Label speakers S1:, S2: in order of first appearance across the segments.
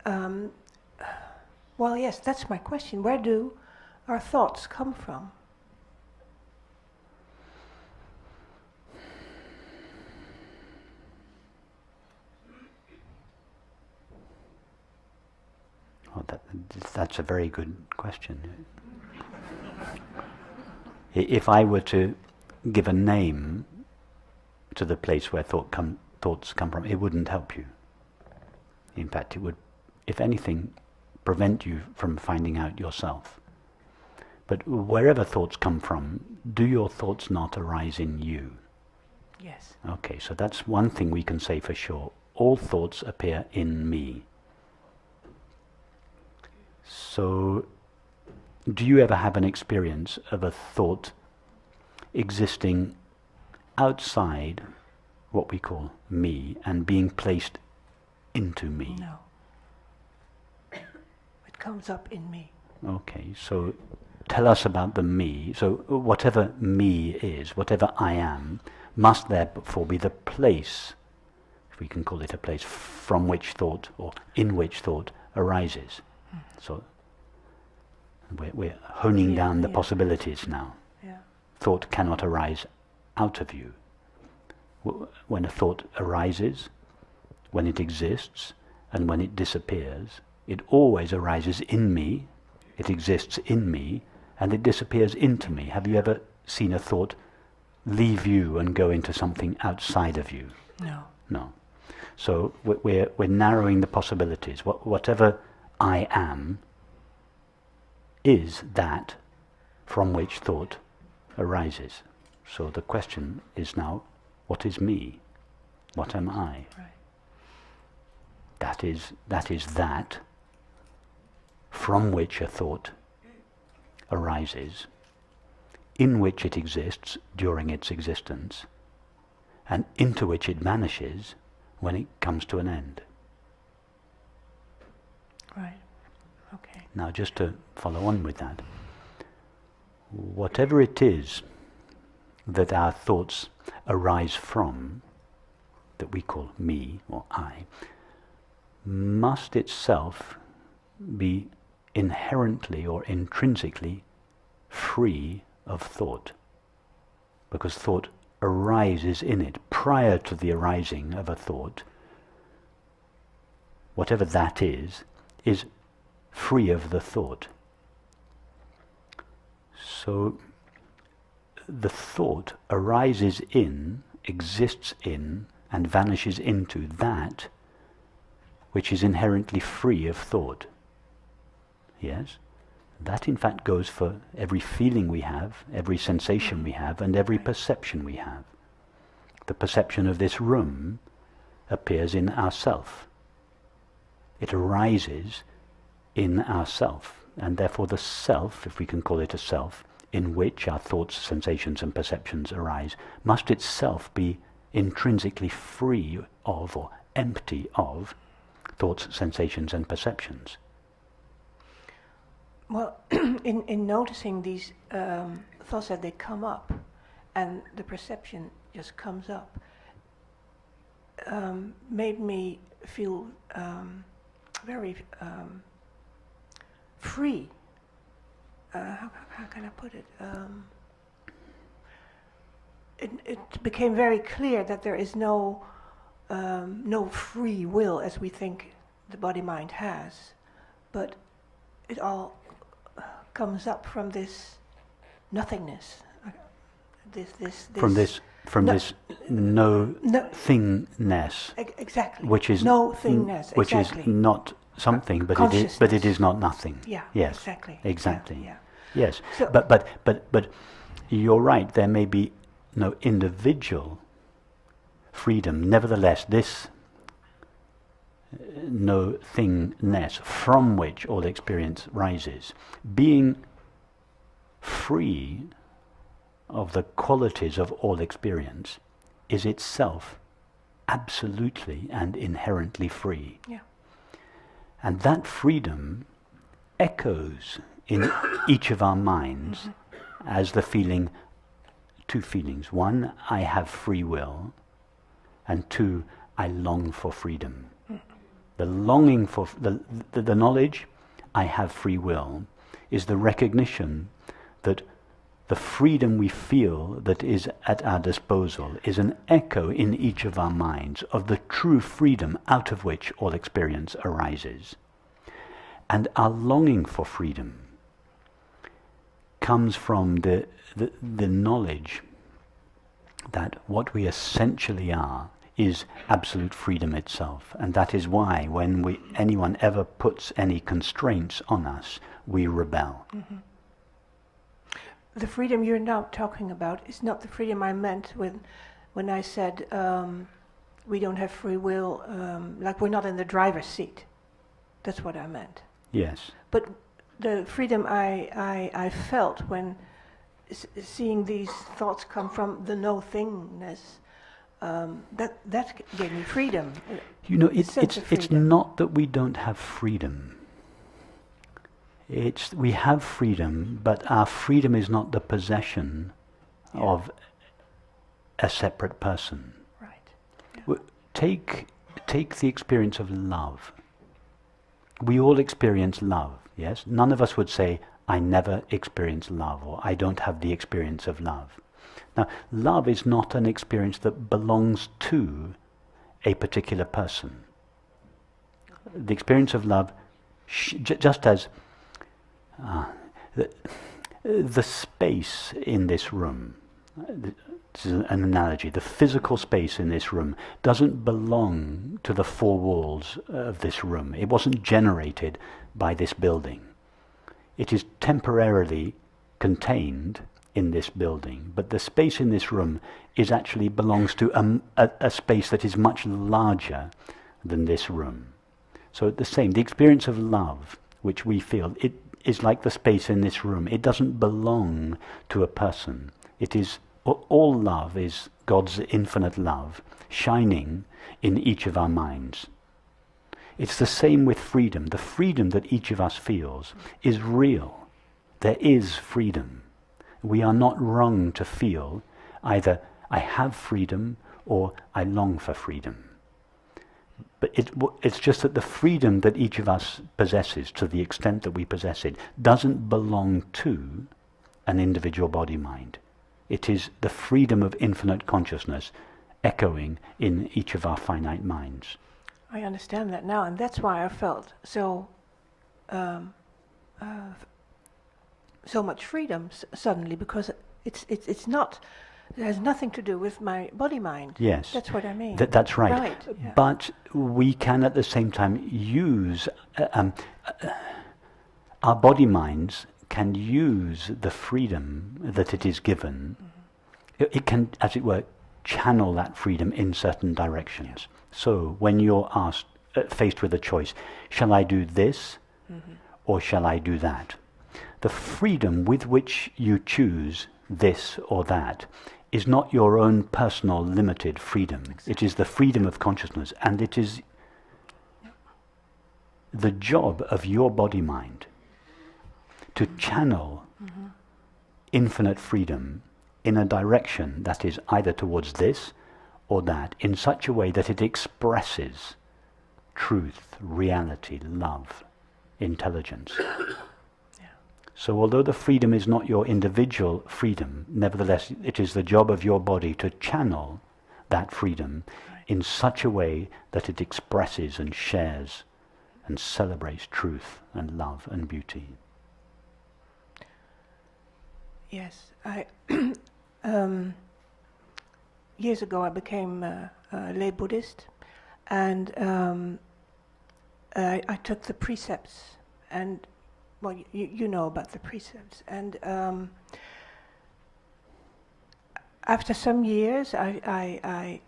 S1: Well, yes, that's my question. Where do our thoughts come from?
S2: Well, that's a very good question. If I were to give a name to the place where thoughts come from, it wouldn't help you. In fact, it would, if anything, prevent you from finding out yourself. But wherever thoughts come from, do your thoughts not arise in you?
S1: Yes.
S2: Okay, so that's one thing we can say for sure. All thoughts appear in me. So, do you ever have an experience of a thought existing outside what we call me and being placed into me?
S1: No. It comes up in me.
S2: Okay, so tell us about the me. So whatever me is, whatever I am, must therefore be the place, if we can call it a place, from which thought or in which thought arises. So we're honing down the possibilities now.
S1: Yeah.
S2: Thought cannot arise out of you. When a thought arises, when it exists, and when it disappears, it always arises in me, it exists in me, and it disappears into me. Have you ever seen a thought leave you and go into something outside of you?
S1: No.
S2: No. So we're narrowing the possibilities. Whatever I am is that from which thought arises. So the question is now, what is me? What am I?
S1: Right.
S2: That is that from which a thought arises, in which it exists during its existence, and into which it vanishes when it comes to an end.
S1: Right. Okay.
S2: Now, just to follow on with that, whatever it is that our thoughts arise from, that we call me or I, must itself be inherently or intrinsically free of thought, because thought arises in it. Prior to the arising of a thought, whatever that is free of the thought. So the thought arises in, exists in, and vanishes into that which is inherently free of thought. Yes? That in fact goes for every feeling we have, every sensation we have, and every perception we have. The perception of this room appears in ourself. It arises in ourself, and therefore the self, if we can call it a self, in which our thoughts, sensations and perceptions arise, must itself be intrinsically free of or empty of thoughts, sensations and perceptions.
S1: Well, in noticing these thoughts that they come up and the perception just comes up, made me feel very free. How can I put it? It became very clear that there is no free will as we think the body-mind has, but it all comes up from this nothingness.
S2: From this no-thingness.
S1: Exactly.
S2: Which is
S1: no-thingness.
S2: Which
S1: exactly.
S2: is not something, but it is not nothing.
S1: Yeah.
S2: Yes.
S1: Exactly.
S2: Yeah.
S1: Yeah.
S2: Yes.
S1: So
S2: But you're right. There may be no individual freedom. Nevertheless, this no-thingness from which all experience rises, being free of the qualities of all experience, is itself absolutely and inherently free.
S1: Yeah.
S2: And that freedom echoes in each of our minds as the feeling, two feelings. One, I have free will, and two, I long for freedom. The longing for the knowledge, I have free will, is the recognition that the freedom we feel that is at our disposal is an echo in each of our minds of the true freedom out of which all experience arises. And our longing for freedom comes from the knowledge that what we essentially are is absolute freedom itself. And that is why when anyone ever puts any constraints on us, we rebel.
S1: Mm-hmm. The freedom you're now talking about is not the freedom I meant when I said we don't have free will, like we're not in the driver's seat. That's what I meant.
S2: Yes.
S1: But the freedom I felt when seeing these thoughts come from the no-thingness, that gave me freedom.
S2: You know, it's not that we don't have freedom. We have freedom, but our freedom is not the possession of a separate person.
S1: Right. Yeah.
S2: Take the experience of love. We all experience love, yes? None of us would say, I never experience love, or I don't have the experience of love. Now, love is not an experience that belongs to a particular person. The experience of love, just as the space in this room, this is an analogy, the physical space in this room doesn't belong to the four walls of this room. It wasn't generated by this building. It is temporarily contained in this building, but the space in this room actually belongs to a space that is much larger than this room. So the experience of love, which we feel, it is like the space in this room. It doesn't belong to a person. It is all love is God's infinite love shining in each of our minds. It's the same with freedom. The freedom that each of us feels is real. There is freedom. We are not wrong to feel either I have freedom or I long for freedom. But it's just that the freedom that each of us possesses, to the extent that we possess it, doesn't belong to an individual body-mind. It is the freedom of infinite consciousness echoing in each of our finite minds.
S1: I understand that now, and that's why I felt so much freedom suddenly, because it's not. It has nothing to do with my body-mind.
S2: Yes.
S1: That's what I mean.
S2: That's right.
S1: Right, yeah.
S2: But we can at the same time use, our body-minds can use the freedom that it is given. Mm-hmm. It can, as it were, channel that freedom in certain directions. Yeah. So when you're faced with a choice, shall I do this or shall I do that? The freedom with which you choose this or that is not your own personal limited freedom. Exactly. It is the freedom of consciousness, and it is the job of your body-mind to channel infinite freedom in a direction that is either towards this or that, in such a way that it expresses truth, reality, love, intelligence. So although the freedom is not your individual freedom, nevertheless it is the job of your body to channel that freedom in such a way that it expresses and shares and celebrates truth and love and beauty.
S1: Yes, years ago I became a lay Buddhist, and I took the precepts, and well, you know about the precepts, and after some years I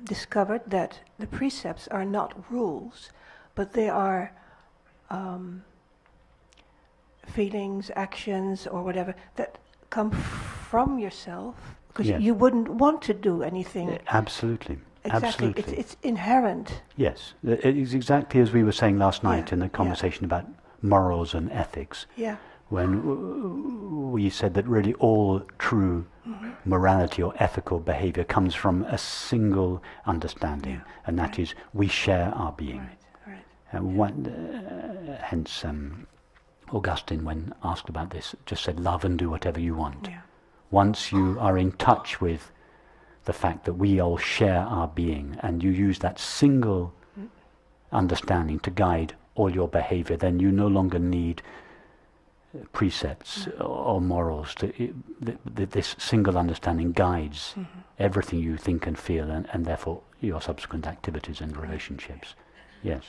S1: discovered that the precepts are not rules, but they are feelings, actions, or whatever that come from yourself, because you wouldn't want to do anything.
S2: Absolutely.
S1: Exactly.
S2: Absolutely.
S1: It's inherent.
S2: Yes, it is exactly as we were saying last night in the conversation about morals and ethics.
S1: Yeah.
S2: When we said that really all true morality or ethical behavior comes from a single understanding, and that is we share our being.
S1: Right.
S2: Hence, Augustine, when asked about this, just said, love and do whatever you want.
S1: Yeah.
S2: Once you are in touch with the fact that we all share our being, and you use that single understanding to guide all your behavior, then you no longer need precepts or morals. This single understanding guides everything you think and feel, and therefore your subsequent activities and relationships. Yes.